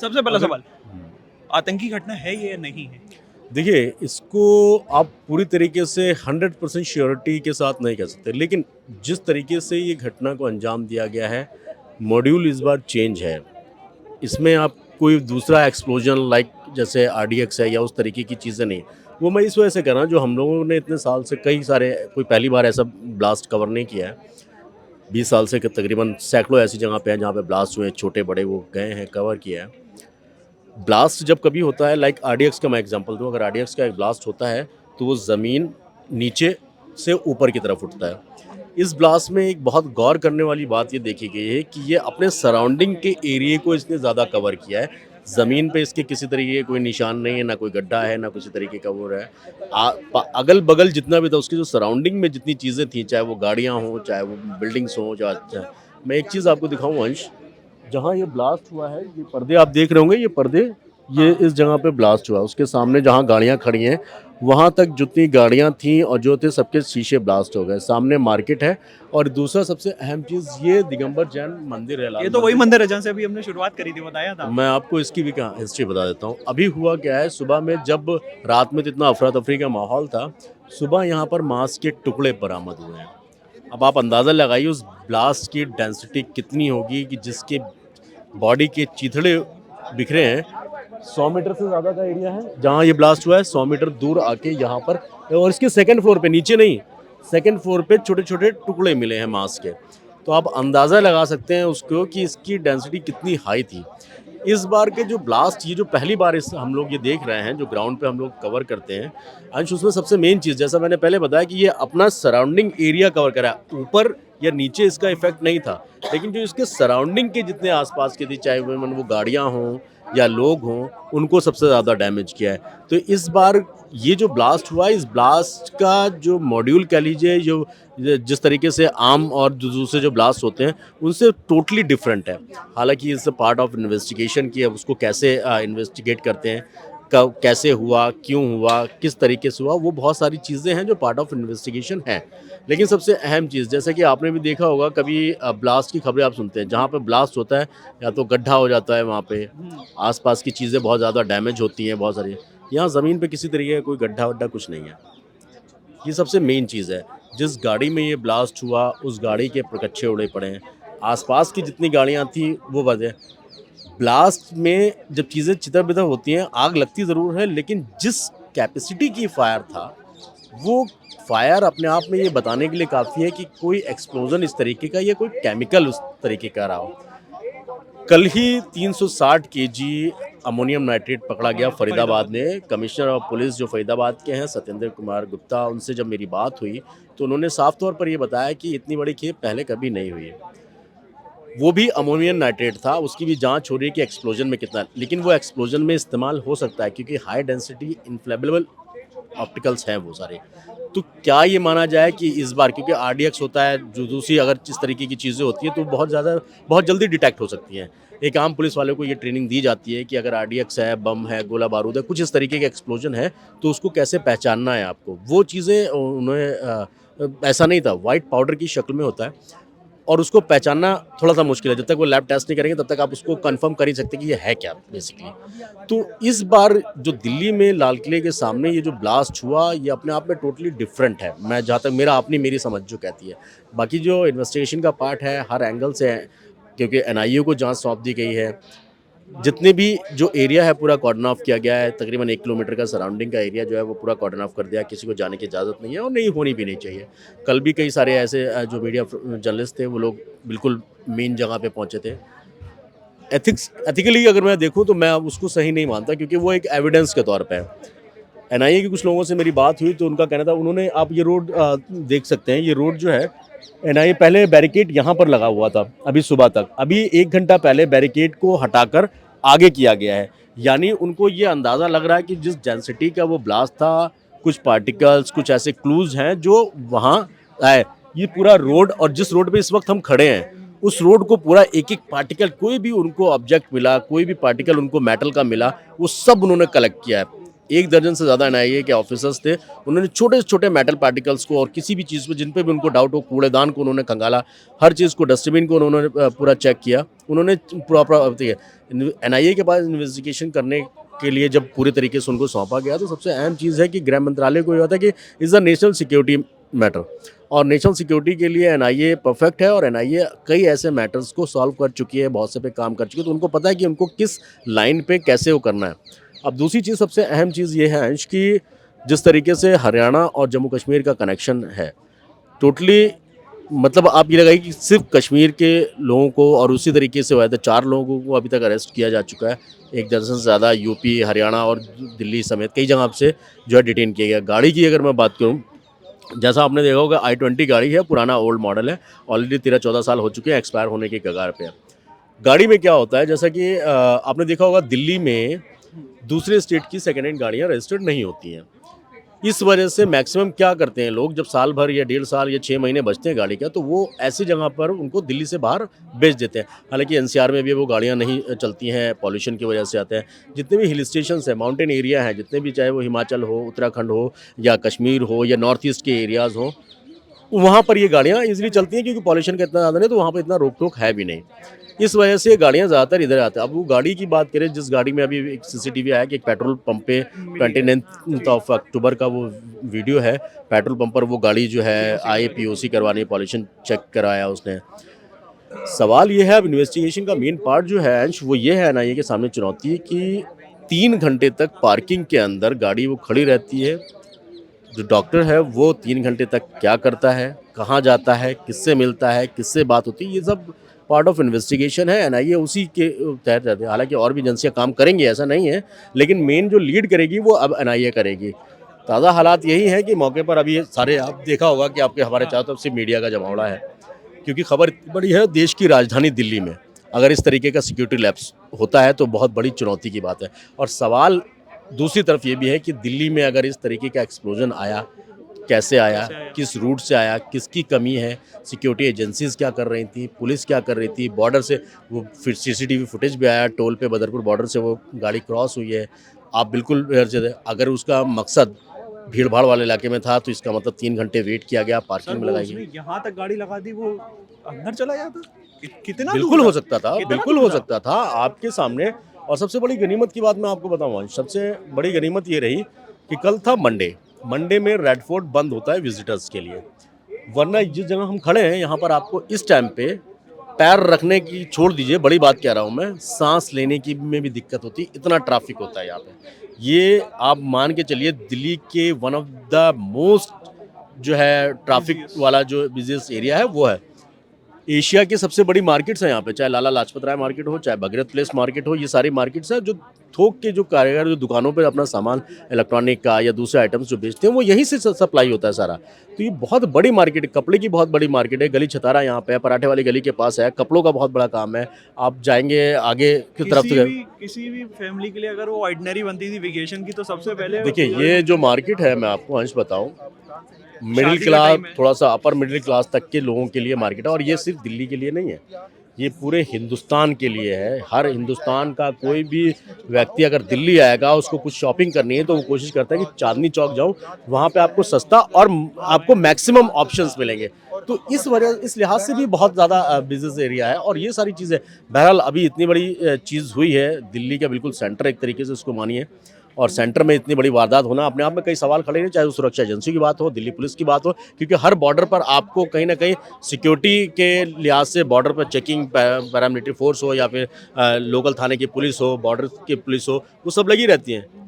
सबसे पहला अगर सवाल, आतंकी घटना है ये या नहीं है? देखिए, इसको आप पूरी तरीके से 100% श्योरिटी के साथ नहीं कह सकते, लेकिन जिस तरीके से ये घटना को अंजाम दिया गया है, मॉड्यूल इस बार चेंज है। इसमें आप कोई दूसरा एक्सप्लोजन लाइक जैसे आरडीएक्स है या उस तरीके की चीज़ें नहीं। वो मैं इस वजह से कह रहा हूँ, जो हम लोगों ने इतने साल से कई सारे कोई पहली बार ऐसा ब्लास्ट कवर नहीं किया है। 20 साल से तकरीबन सैकड़ों ऐसी जगह पे हैं जहाँ पे ब्लास्ट हुए, छोटे-बड़े, वो गए हैं, कवर किया है। ब्लास्ट जब कभी होता है, लाइक आरडीएक्स का मैं एग्जांपल दूँ, अगर आरडीएक्स का एक ब्लास्ट होता है तो वो ज़मीन नीचे से ऊपर की तरफ उठता है। इस ब्लास्ट में एक बहुत गौर करने वाली बात ये देखी गई है कि ये अपने सराउंडिंग के एरिया को इसने ज़्यादा कवर किया है। ज़मीन पे इसके किसी तरीके के कोई निशान नहीं है, ना कोई गड्ढा है, ना किसी तरीके का वो है। अगल-बगल जितना भी था, उसकी जो सराउंडिंग में जितनी चीज़ें थी, चाहे वो गाड़ियाँ हों, चाहे वो बिल्डिंग्स हों, चाहे मैं एक चीज़ आपको दिखाऊँ अंश, जहाँ ये ब्लास्ट हुआ है, ये पर्दे आप देख रहे होंगे, ये पर्दे, ये हाँ। इस जगह पे ब्लास्ट हुआ। उसके सामने जहाँ गाड़ियाँ खड़ी हैं, वहाँ तक जितनी गाड़ियाँ थीं और जो थे, सबके शीशे ब्लास्ट हो गए। सामने मार्केट है और दूसरा सबसे अहम चीज़, ये दिगंबर जैन मंदिर है, ये लाल तो वही मंदिर। मंदिर है जहाँ से अभी हमने शुरुआत करी थी, बताया था मैं आपने। आपको इसकी भी हिस्ट्री बता देता हूँ। अभी हुआ क्या है, सुबह में जब रात में तो इतना अफरा-तफरी का माहौल था, सुबह यहाँ पर मांस के टुकड़े बरामद हुए हैं। अब आप अंदाज़ा लगाइए उस ब्लास्ट की डेंसिटी कितनी होगी कि जिसके बॉडी के चिथड़े बिखरे हैं। 100 मीटर से ज़्यादा का एरिया है जहाँ ये ब्लास्ट हुआ है। 100 मीटर दूर आके यहाँ पर, और इसके सेकंड फ्लोर पे, नीचे नहीं, सेकंड फ्लोर पे छोटे-छोटे टुकड़े मिले हैं मांस के। तो आप अंदाज़ा लगा सकते हैं उसको कि इसकी डेंसिटी कितनी हाई थी। इस बार के जो ब्लास्ट, ये जो पहली बार इस हम लोग ये देख रहे हैं, जो ग्राउंड पे हम लोग कवर करते हैं अंश, उसमें सबसे मेन चीज़, जैसा मैंने पहले बताया कि ये अपना सराउंडिंग एरिया कवर करा है। ऊपर या नीचे इसका इफेक्ट नहीं था, लेकिन जो इसके सराउंडिंग के जितने आसपास के थे, चाहे वो गाड़ियाँ हों या लोग हों, उनको सबसे ज़्यादा डैमेज किया है। तो इस बार ये जो ब्लास्ट हुआ, इस ब्लास्ट का जो मॉड्यूल कह लीजिए, जो जिस तरीके से आम और जो दूसरे जो ब्लास्ट होते हैं, उनसे टोटली डिफरेंट है। हालांकि it's a part of investigation की, अब उसको कैसे इन्वेस्टिगेट करते हैं, कब कैसे हुआ, क्यों हुआ, किस तरीके से हुआ, वो बहुत सारी चीज़ें हैं जो पार्ट ऑफ इन्वेस्टिगेशन है। लेकिन सबसे अहम चीज़, जैसा कि आपने भी देखा होगा, कभी ब्लास्ट की खबरें आप सुनते हैं, जहाँ पे ब्लास्ट होता है या तो गड्ढा हो जाता है, वहाँ पे हुँ। आसपास की चीज़ें बहुत ज़्यादा डैमेज होती हैं, बहुत सारी। यहाँ ज़मीन पे किसी तरीके का कोई गड्ढा वड्ढा कुछ नहीं है। ये सबसे मेन चीज़ है। जिस गाड़ी में ये ब्लास्ट हुआ, उस गाड़ी के परखच्चे उड़े पड़े हैं। आसपास की जितनी गाड़ियाँ थी वो बंद है। ब्लास्ट में जब चीज़ें चितर-बितर होती हैं, आग लगती ज़रूर है, लेकिन जिस कैपेसिटी की फायर था, वो फायर अपने आप में ये बताने के लिए काफ़ी है कि कोई एक्सप्लोज़न इस तरीके का या कोई केमिकल उस तरीके का रहा हो। कल ही 360 केजी अमोनियम नाइट्रेट पकड़ा गया फरीदाबाद फरीदाबाद में। में। कमिश्नर ऑफ पुलिस जो फरीदाबाद के हैं, सत्येंद्र कुमार गुप्ता, उनसे जब मेरी बात हुई तो उन्होंने साफ तौर पर ये बताया कि इतनी बड़ी खेप पहले कभी नहीं हुई है। वो भी अमोनियम नाइट्रेट था, उसकी भी जांच हो रही है कि एक्सप्लोजन में कितना, लेकिन वो एक्सप्लोजन में इस्तेमाल हो सकता है क्योंकि हाई डेंसिटी इन्फ्लेमेबल ऑप्टिकल्स हैं वो सारे। तो क्या ये माना जाए कि इस बार, क्योंकि आरडीएक्स होता है, जो दूसरी अगर इस तरीके की चीज़ें होती हैं तो बहुत जल्दी डिटेक्ट हो सकती हैं। एक आम पुलिस वाले को ये ट्रेनिंग दी जाती है कि अगर आरडीएक्स है, बम है, गोला बारूद है, कुछ इस तरीके के एक्सप्लोजन है, तो उसको कैसे पहचानना है आपको। वो चीज़ें उन्हें ऐसा नहीं था, व्हाइट पाउडर की शक्ल में होता है और उसको पहचानना थोड़ा-सा मुश्किल है। जब तक वो लैब टेस्ट नहीं करेंगे तब तक आप उसको कन्फर्म कर ही सकते कि ये है क्या बेसिकली। तो इस बार जो दिल्ली में लाल किले के सामने ये जो ब्लास्ट हुआ, ये अपने आप में टोटली डिफरेंट है। मैं जहाँ तक मेरी समझ जो कहती है। बाकी जो इन्वेस्टिगेशन का पार्ट है, हर एंगल से है, क्योंकि एनआईए को जाँच सौंप दी गई है। जितने भी जो एरिया है पूरा कॉर्डन ऑफ किया गया है, तकरीबन 1 किलोमीटर का सराउंडिंग का एरिया जो है वो पूरा कॉर्डन ऑफ कर दिया है, किसी को जाने की इजाज़त नहीं है और नहीं होनी भी नहीं चाहिए। कल भी कई सारे ऐसे जो मीडिया जर्नलिस्ट थे, वो लोग बिल्कुल मेन जगह पे पहुँचे थे। एथिकली अगर मैं देखूँ तो मैं उसको सही नहीं मानता, क्योंकि वो एक एविडेंस के तौर पे है। एनआईए के कुछ लोगों से मेरी बात हुई तो उनका कहना था, उन्होंने, आप ये रोड देख सकते हैं, ये रोड जो है, एनआईए पहले बैरिकेड यहाँ पर लगा हुआ था अभी सुबह तक, अभी 1 घंटा पहले बैरिकेड को हटाकर आगे किया गया है। यानी उनको ये अंदाज़ा लग रहा है कि जिस डेंसिटी का वो ब्लास्ट था, कुछ पार्टिकल्स, कुछ ऐसे क्लूज हैं जो वहाँ आए। ये पूरा रोड, और जिस रोड पे इस वक्त हम खड़े हैं, उस रोड को पूरा एक-एक पार्टिकल, कोई भी उनको ऑब्जेक्ट मिला, कोई भी पार्टिकल उनको मेटल का मिला, वो सब उन्होंने कलेक्ट किया है। 1 दर्जन से ज़्यादा एनआईए के ऑफिसर्स थे। उन्होंने छोटे से छोटे मेटल पार्टिकल्स को और किसी भी चीज़ पे जिन पे भी उनको डाउट हो, कूड़ेदान को उन्होंने खंगाला, हर चीज़ को, डस्टबिन को उन्होंने पूरा चेक किया। उन्होंने प्रॉपर एनआईए के पास इन्वेस्टिगेशन करने के लिए जब पूरे तरीके से उनको सौंपा गया, तो सबसे अहम चीज़ है कि गृह मंत्रालय को ये होता है कि is a national security matter, और नेशनल सिक्योरिटी के लिए एनआईए परफेक्ट है, और एनआईए कई ऐसे मैटर्स को सॉल्व कर चुकी है, बहुत से पे काम कर चुकी है, तो उनको पता है कि उनको किस लाइन पे कैसे वो करना है। अब दूसरी चीज़, सबसे अहम चीज़ ये है अंश, कि जिस तरीके से हरियाणा और जम्मू कश्मीर का कनेक्शन है, टोटली मतलब आप ये लगाइए कि सिर्फ कश्मीर के लोगों को, और उसी तरीके से हुआ था 4 लोगों को अभी तक अरेस्ट किया जा चुका है। 1 दर्जन से ज़्यादा यूपी, हरियाणा और दिल्ली समेत कई जगह से जो है डिटेन किया गया। गाड़ी की अगर मैं बात करूँ, जैसा आपने देखा होगा i20 गाड़ी है, पुराना ओल्ड मॉडल है, ऑलरेडी 13-14 साल हो चुके हैं, एक्सपायर होने की कगार पे है। गाड़ी में क्या होता है, जैसा कि आपने देखा होगा दिल्ली में दूसरे स्टेट की सेकेंड हैंड गाड़ियाँ रजिस्टर्ड नहीं होती हैं। इस वजह से मैक्सिमम क्या करते हैं लोग, जब साल भर या 1.5 साल या 6 महीने बचते हैं गाड़ी का, तो वो ऐसी जगह पर उनको दिल्ली से बाहर बेच देते हैं। हालांकि एनसीआर में भी वो गाड़ियाँ नहीं चलती हैं, पॉल्यूशन की वजह से आते हैं। जितने भी हिल स्टेशंस हैं, माउंटेन एरिया हैं, जितने भी, चाहे वो हिमाचल हो, उत्तराखंड हो, या कश्मीर हो, या नॉर्थ ईस्ट के एरियाज़ हो, वहाँ पर ये गाड़ियाँ ईज़िली चलती हैं, क्योंकि पॉल्यूशन का इतना ज़्यादा नहीं, तो वहाँ पर इतना रोक टोक है भी नहीं। इस वजह से गाड़ियाँ ज़्यादातर इधर आती हैं। अब वो गाड़ी की बात करें, जिस गाड़ी में अभी एक सीसीटीवी आया कि एक पेट्रोल पंप पे 29 अक्टूबर का वो वीडियो है, पेट्रोल पंप पर वो गाड़ी जो है आए पीओसी करवाने, पॉल्यूशन चेक कराया उसने। सवाल ये है, अब इन्वेस्टिगेशन का मेन पार्ट जो है अंश, वो ये है एनआईए के सामने चुनौती, कि 3 घंटे तक पार्किंग के अंदर गाड़ी वो खड़ी रहती है। जो डॉक्टर है वो 3 घंटे तक क्या करता है, कहाँ जाता है, किससे मिलता है, किससे बात होती है, ये सब पार्ट ऑफ इन्वेस्टिगेशन है। एनआईए उसी के तहत रहते हैं। हालांकि और भी एजेंसियाँ काम करेंगी, ऐसा नहीं है, लेकिन मेन जो लीड करेगी वो अब एनआईए करेगी। ताज़ा हालात यही है कि मौके पर अभी सारे, आप देखा होगा कि आपके हमारे चारों तरफ से मीडिया का जमावड़ा है, क्योंकि खबर इतनी बड़ी है, देश की राजधानी दिल्ली में अगर इस तरीके का सिक्योरिटी लैप्स होता है तो बहुत बड़ी चुनौती की बात है। और सवाल दूसरी तरफ ये भी है कि दिल्ली में अगर इस तरीके का एक्सप्लोजन आया, कैसे आया, किस रूट से आया, किसकी कमी है, सिक्योरिटी एजेंसीज क्या कर रही थी, पुलिस क्या कर रही थी, बॉर्डर से वो फिर सीसीटीवी फुटेज भी आया, टोल पे बदरपुर बॉर्डर से वो गाड़ी क्रॉस हुई है। आप बिल्कुल अगर उसका मकसद भीड़ भाड़ वाले इलाके में था, तो इसका मतलब 3 घंटे वेट किया गया, पार्किंग में लगाई गई। यहाँ तक गाड़ी लगा दी, वो अंदर चला जाता। कितना बिल्कुल दूर हो था? सकता था, कितना बिल्कुल दूर हो था? सकता था आपके सामने। और सबसे बड़ी गनीमत की बात मैं आपको बताऊँ, सबसे बड़ी गनीमत ये रही कि कल था मंडे में रेड फोर्ट बंद होता है विजिटर्स के लिए, वरना जिस जगह हम खड़े हैं यहाँ पर आपको इस टाइम पे पैर रखने की छोड़ दीजिए, बड़ी बात कह रहा हूँ मैं, सांस लेने की में भी दिक्कत होती है, इतना ट्रैफिक होता है यहाँ पे। ये आप मान के चलिए दिल्ली के वन ऑफ द मोस्ट जो है ट्रैफिक वाला जो बिजिएस्ट एरिया है वो है। एशिया की सबसे बड़ी मार्केट्स हैं यहाँ पे, चाहे लाला लाजपत राय मार्केट हो, चाहे भगीरथ प्लेस मार्केट हो, ये सारी मार्केट्स हैं जो थोक के जो कारीगर जो दुकानों पे अपना सामान इलेक्ट्रॉनिक का या दूसरे आइटम्स जो बेचते हैं, वो यहीं से सप्लाई होता है सारा। तो ये बहुत बड़ी मार्केट है, कपड़े की बहुत बड़ी मार्केट है। गली छतारा यहाँ पे है, पराठे वाली गली के पास है, कपड़ों का बहुत बड़ा काम है। आप जाएंगे आगे की तरफ तो किसी भी फैमिली के लिए अगर वो ऑर्डिनरी बनती थी वेकेशन की, तो सबसे पहले देखिए, ये जो मार्केट है मैं आपको अंश बताऊँ, मिडिल शादी का क्लास, टाइम है। थोड़ा सा अपर मिडिल क्लास तक के लोगों के लिए मार्केट है। और ये सिर्फ दिल्ली के लिए नहीं है, ये पूरे हिंदुस्तान के लिए है। हर हिंदुस्तान का कोई भी व्यक्ति अगर दिल्ली आएगा, उसको कुछ शॉपिंग करनी है, तो वो कोशिश करता है कि चांदनी चौक जाऊं, वहाँ पे आपको सस्ता और आपको मैक्सिमम ऑप्शंस मिलेंगे। तो इस लिहाज से भी बहुत ज़्यादा बिजनेस एरिया है। और ये सारी चीज़ें, बहरहाल अभी इतनी बड़ी चीज़ हुई है, दिल्ली का बिल्कुल सेंटर एक तरीके से उसको मानिए, और सेंटर में इतनी बड़ी वारदात होना अपने आप में कई सवाल खड़े हैं, चाहे वो सुरक्षा एजेंसी की बात हो, दिल्ली पुलिस की बात हो, क्योंकि हर बॉर्डर पर आपको कहीं ना कहीं सिक्योरिटी के लिहाज से बॉर्डर पर चेकिंग, पैरामिलिट्री फोर्स हो या फिर लोकल थाने की पुलिस हो, बॉर्डर की पुलिस हो, वो सब लगी रहती हैं।